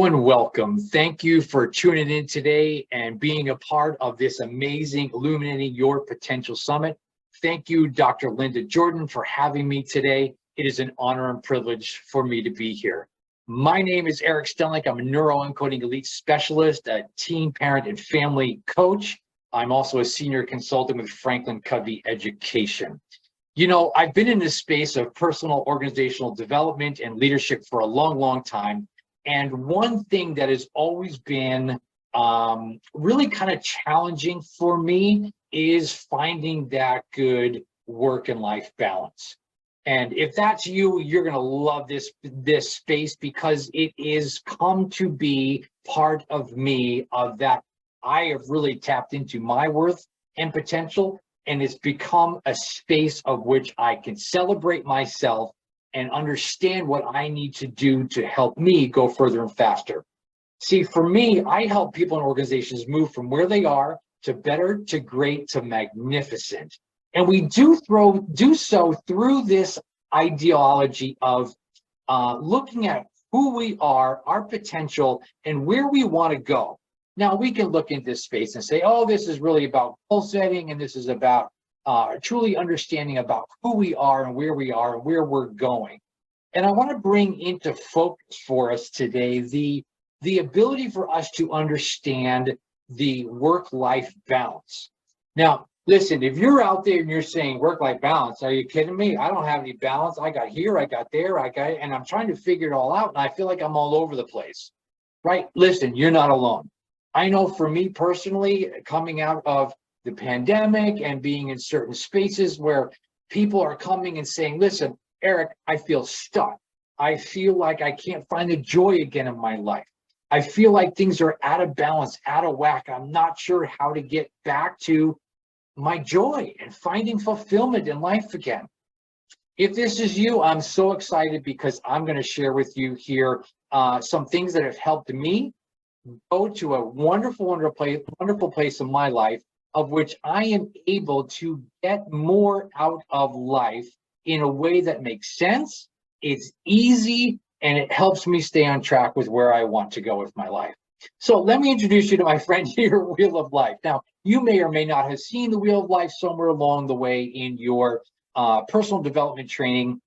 and welcome. Thank you for tuning in today and being a part of this amazing Illuminating Your Potential Summit. Thank you, Dr. Linda Jordon, for having me today. It is an honor and privilege for me to be here. My name is Eric Stenlake. I'm a neuroencoding elite specialist, a teen parent and family coach. I'm also a senior consultant with Franklin Covey Education. You know, I've been in this space of personal organizational development and leadership for a long time. And one thing that has always been really kind of challenging for me is finding that good work and life balance. And if that's you, you're going to love this space, because it is come to be part of me, of that I have really tapped into my worth and potential. And it's become a space of which I can celebrate myself and understand what I need to do to help me go further and faster. See, for me, I help people and organizations move from where they are to better, to great, to magnificent. And we do so through this ideology of looking at who we are, our potential, and where we want to go. Now, we can look into this space and say, oh, this is really about goal setting, and this is about truly understanding about who we are and where we're going. And I want to bring into focus for us today the ability for us to understand the work-life balance. Now, listen, if you're out there and you're saying work-life balance, are you kidding me? I don't have any balance. I got here, I got there, and I'm trying to figure it all out, and I feel like I'm all over the place, right? Listen, you're not alone. I know for me personally, coming out of the pandemic and being in certain spaces where people are coming and saying, listen, Eric, I feel stuck. I feel like I can't find the joy again in my life. I feel like things are out of balance, out of whack. I'm not sure how to get back to my joy and finding fulfillment in life again. If this is you, I'm so excited, because I'm going to share with you here some things that have helped me go to a wonderful place in my life, of which I am able to get more out of life in a way that makes sense, it's easy, and it helps me stay on track with where I want to go with my life. So let me introduce you to my friend here, Wheel of Life. Now, you may or may not have seen the Wheel of Life somewhere along the way in your personal development training.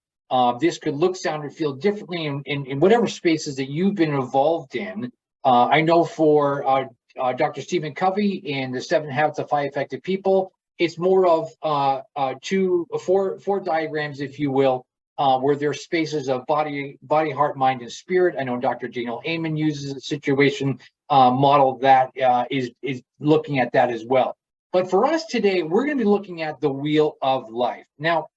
This could look, sound, and feel differently in whatever spaces that you've been involved in. I know for Dr. Stephen Covey in the 7 Habits of Highly Effective People, it's more of four diagrams, if you will, where there are spaces of body, heart, mind, and spirit. I know Dr. Daniel Amen uses a situation model that is looking at that as well. But for us today, we're going to be looking at the Wheel of Life. Now,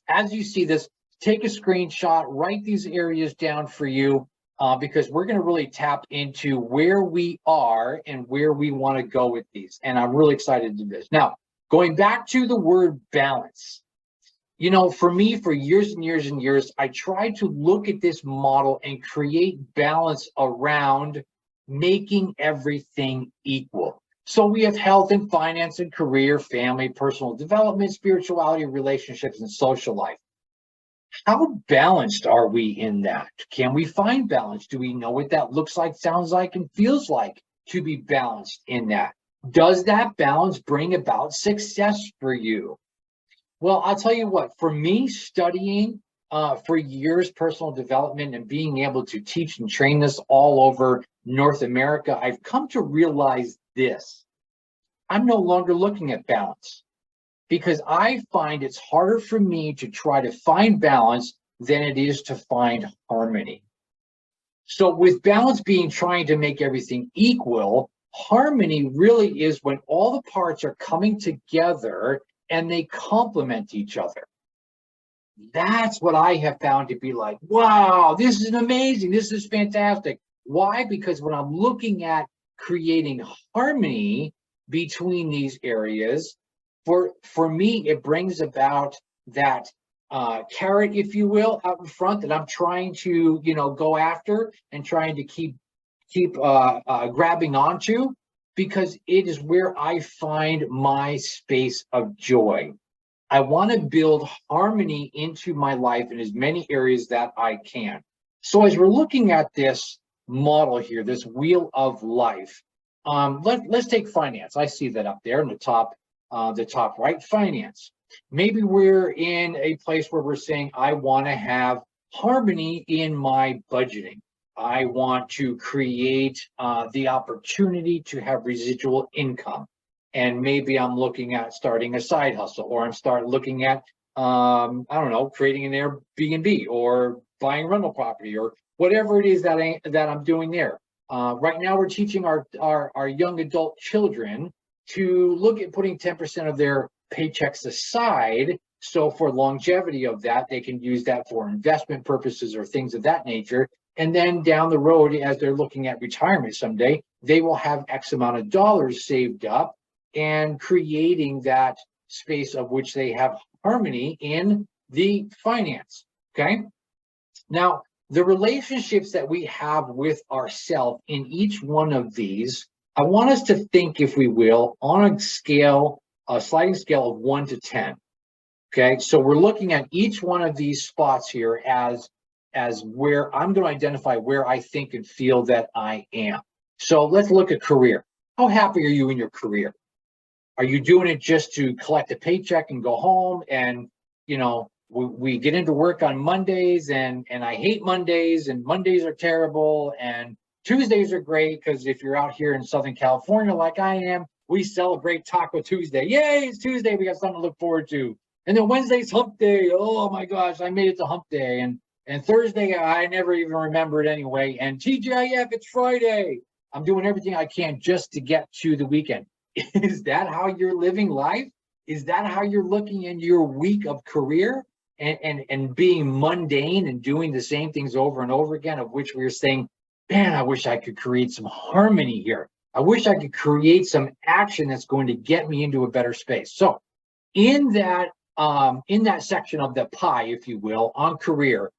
as you see this, take a screenshot, write these areas down for you. Because we're going to really tap into where we are and where we want to go with these. And I'm really excited to do this. Now, going back to the word balance, you know, for me, for years and years and years, I tried to look at this model and create balance around making everything equal. So we have health and finance and career, family, personal development, spirituality, relationships, and social life. How balanced are we in that? Can we find balance? Do we know what that looks like, sounds like, and feels like to be balanced in that? Does that balance bring about success for you? Well, I'll tell you what, for me, studying for years personal development and being able to teach and train this all over North America, I've come to realize this. I'm no longer looking at balance, because I find it's harder for me to try to find balance than it is to find harmony. So with balance being trying to make everything equal, harmony really is when all the parts are coming together and they complement each other. That's what I have found to be like, wow, this is amazing. This is fantastic. Why? Because when I'm looking at creating harmony between these areas, for me, it brings about that carrot, if you will, out in front that I'm trying to, go after and trying to keep grabbing onto, because it is where I find my space of joy. I want to build harmony into my life in as many areas that I can. So as we're looking at this, model here, this wheel of life. Let's take finance. I see that up there in the top right, finance. Maybe we're in a place where we're saying, I want to have harmony in my budgeting. I want to create the opportunity to have residual income. And maybe I'm looking at starting a side hustle, or I'm looking at, I don't know, creating an Airbnb or buying rental property, or whatever it is that I'm doing there. Right now, we're teaching our young adult children to look at putting 10% of their paychecks aside. So for longevity of that, they can use that for investment purposes or things of that nature. And then down the road, as they're looking at retirement someday, they will have X amount of dollars saved up and creating that space of which they have harmony in the finance. Okay. Now, the relationships that we have with ourselves in each one of these, I want us to think, if we will, on a sliding scale of 1 to 10. Okay, so we're looking at each one of these spots here as where I'm going to identify where I think and feel that I am. So let's look at career. How happy are you in your career? Are you doing it just to collect a paycheck and go home? And, you know, we get into work on Mondays, and I hate Mondays, and Mondays are terrible, and Tuesdays are great, because if you're out here in Southern California like I am, we celebrate Taco Tuesday. Yay, it's Tuesday, we got something to look forward to. And then Wednesday's hump day. Oh my gosh, I made it to hump day. And Thursday, I never even remember it anyway. And TGIF, it's Friday. I'm doing everything I can just to get to the weekend. Is that how you're living life? Is that how you're looking in your week of career and being mundane and doing the same things over and over again, of which we're saying, man, I wish I could create some harmony here. I wish I could create some action that's going to get me into a better space. So in that section of the pie, if you will, on career,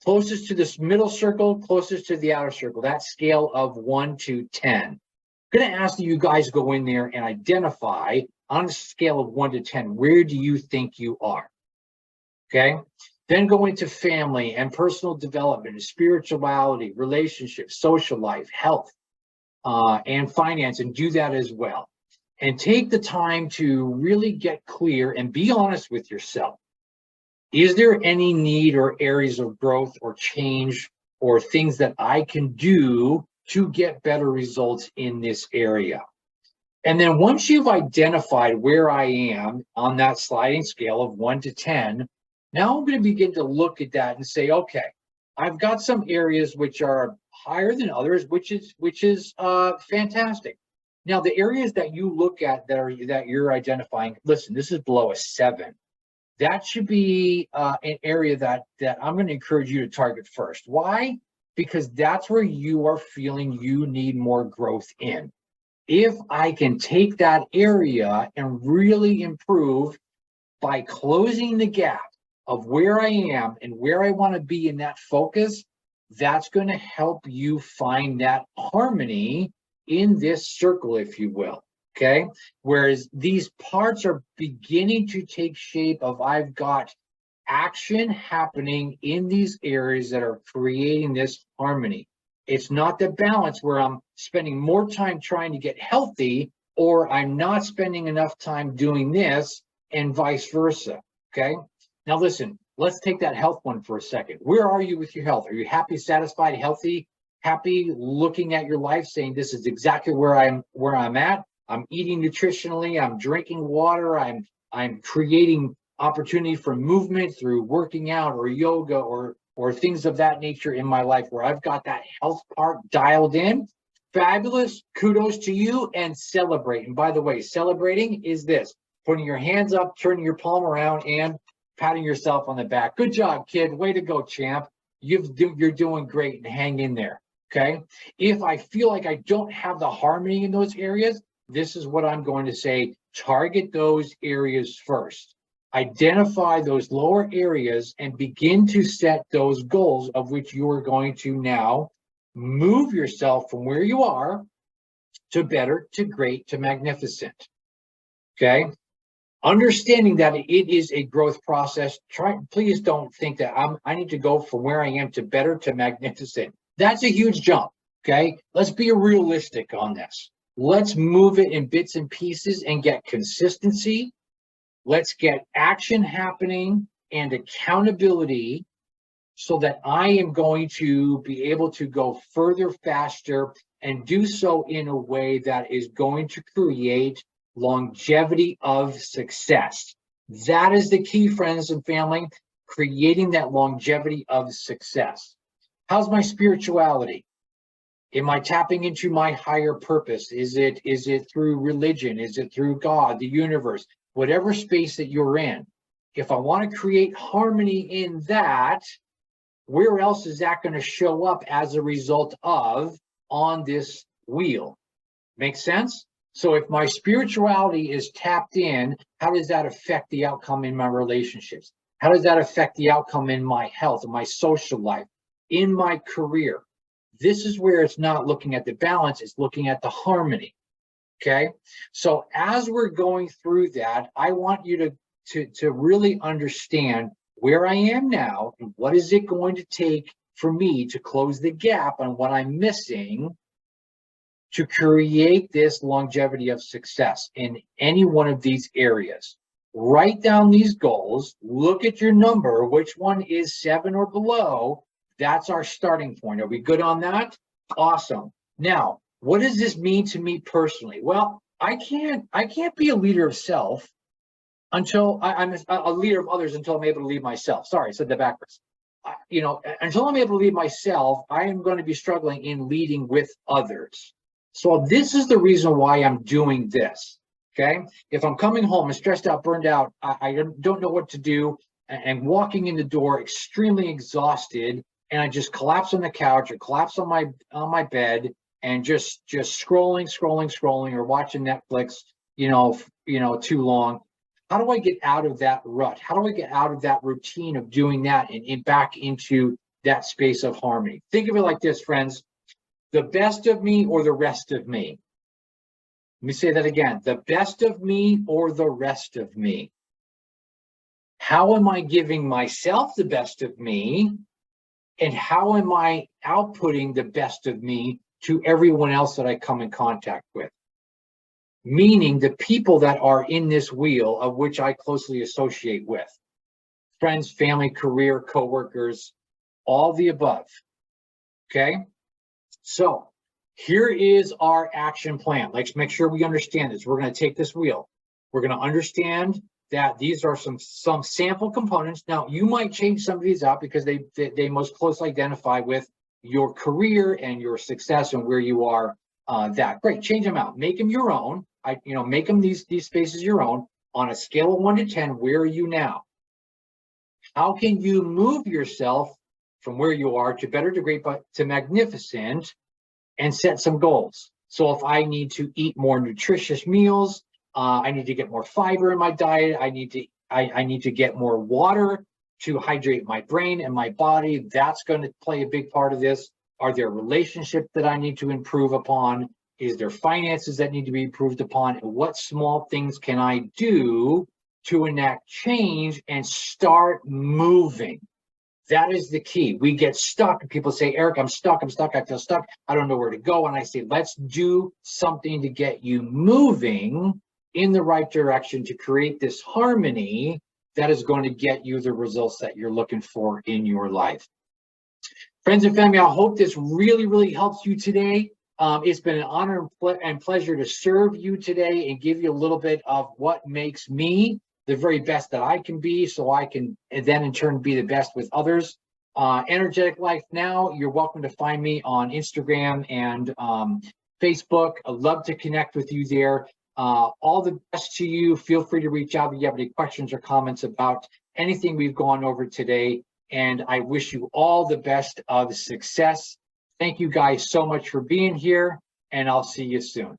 closest to this middle circle, closest to the outer circle, that scale of 1 to 10. I'm going to ask you guys to go in there and identify on a scale of 1 to 10, where do you think you are? Okay. Then go into family and personal development, spirituality, relationships, social life, health, and finance, and do that as well. And take the time to really get clear and be honest with yourself. Is there any need or areas of growth or change or things that I can do to get better results in this area? And then once you've identified where I am on that sliding scale of 1 to 10, now I'm going to begin to look at that and say, okay, I've got some areas which are higher than others, which is fantastic. Now, the areas that you look at that you're identifying, listen, this is below a 7. That should be an area that I'm going to encourage you to target first. Why? Because that's where you are feeling you need more growth in. If I can take that area and really improve by closing the gap of where I am and where I want to be in that focus, that's going to help you find that harmony in this circle, if you will. Okay. Whereas these parts are beginning to take shape of I've got action happening in these areas that are creating this harmony. It's not the balance where I'm spending more time trying to get healthy, or I'm not spending enough time doing this, and vice versa. Okay. Now listen, let's take that health one for a second. Where are you with your health? Are you happy, satisfied, healthy, happy, looking at your life, saying this is exactly where I'm at? I'm eating nutritionally, I'm drinking water, I'm creating opportunity for movement through working out or yoga or things of that nature in my life where I've got that health part dialed in. Fabulous. Kudos to you, and celebrate. And by the way, celebrating is this: putting your hands up, turning your palm around, and patting yourself on the back. Good job, kid. Way to go, champ. You're doing great, and hang in there. Okay. If I feel like I don't have the harmony in those areas, this is what I'm going to say. Target those areas first. Identify those lower areas and begin to set those goals of which you are going to now move yourself from where you are to better, to great, to magnificent. Okay. Understanding that it is a growth process. Please don't think that I need to go from where I am to better, to magnificent. That's a huge jump, okay? Let's be realistic on this. Let's move it in bits and pieces and get consistency. Let's get action happening and accountability so that I am going to be able to go further, faster, and do so in a way that is going to create longevity of success. That is the key, friends and family, creating that longevity of success. How's my spirituality? Am I tapping into my higher purpose? Is it through religion? Is it through God, the universe, whatever space that you're in? If I want to create harmony in that, where else is that going to show up as a result of on this wheel? Make sense? So if my spirituality is tapped in, how does that affect the outcome in my relationships? How does that affect the outcome in my health, in my social life, in my career? This is where it's not looking at the balance, it's looking at the harmony. Okay? So as we're going through that, I want you to really understand where I am now and what is it going to take for me to close the gap on what I'm missing to create this longevity of success in any one of these areas. Write down these goals, look at your number, which one is 7 or below. That's our starting point. Are we good on that? Awesome. Now, what does this mean to me personally? Well, I can't be a leader of self until I'm a leader of others until I'm able to lead myself. Sorry, I said that backwards. Until I'm able to lead myself, I am going to be struggling in leading with others. So this is the reason why I'm doing this. Okay. If I'm coming home and stressed out, burned out, I don't know what to do, and walking in the door extremely exhausted, and I just collapse on the couch or collapse on my bed and just scrolling or watching Netflix, too long. How do I get out of that rut? How do I get out of that routine of doing that and back into that space of harmony? Think of it like this, friends. The best of me or the rest of me? Let me say that again. The best of me or the rest of me? How am I giving myself the best of me? And how am I outputting the best of me to everyone else that I come in contact with? Meaning the people that are in this wheel of which I closely associate with. Friends, family, career, coworkers, all the above. Okay? So here is our action plan. Let's make sure we understand this. We're going to take this wheel. We're going to understand that these are some sample components. Now, you might change some of these out because they most closely identify with your career and your success and where you are. That great. Change them out. Make them your own. Make them these spaces your own. On a scale of 1 to 10, where are you now? How can you move yourself from where you are to better, to great, but to magnificent, and set some goals? So if I need to eat more nutritious meals, I need to get more fiber in my diet. I need to get more water to hydrate my brain and my body. That's going to play a big part of this. Are there relationships that I need to improve upon? Is there finances that need to be improved upon? And what small things can I do to enact change and start moving? That is the key. We get stuck. People say, Eric, I'm stuck. I feel stuck. I don't know where to go. And I say, let's do something to get you moving in the right direction to create this harmony that is going to get you the results that you're looking for in your life. Friends and family, I hope this really, really helps you today. It's been an honor and pleasure to serve you today and give you a little bit of what makes me the very best that I can be, so I can then in turn be the best with others. Energetic Life Now, you're welcome to find me on Instagram and Facebook. I'd love to connect with you there. All the best to you. Feel free to reach out if you have any questions or comments about anything we've gone over today. And I wish you all the best of success. Thank you guys so much for being here, and I'll see you soon.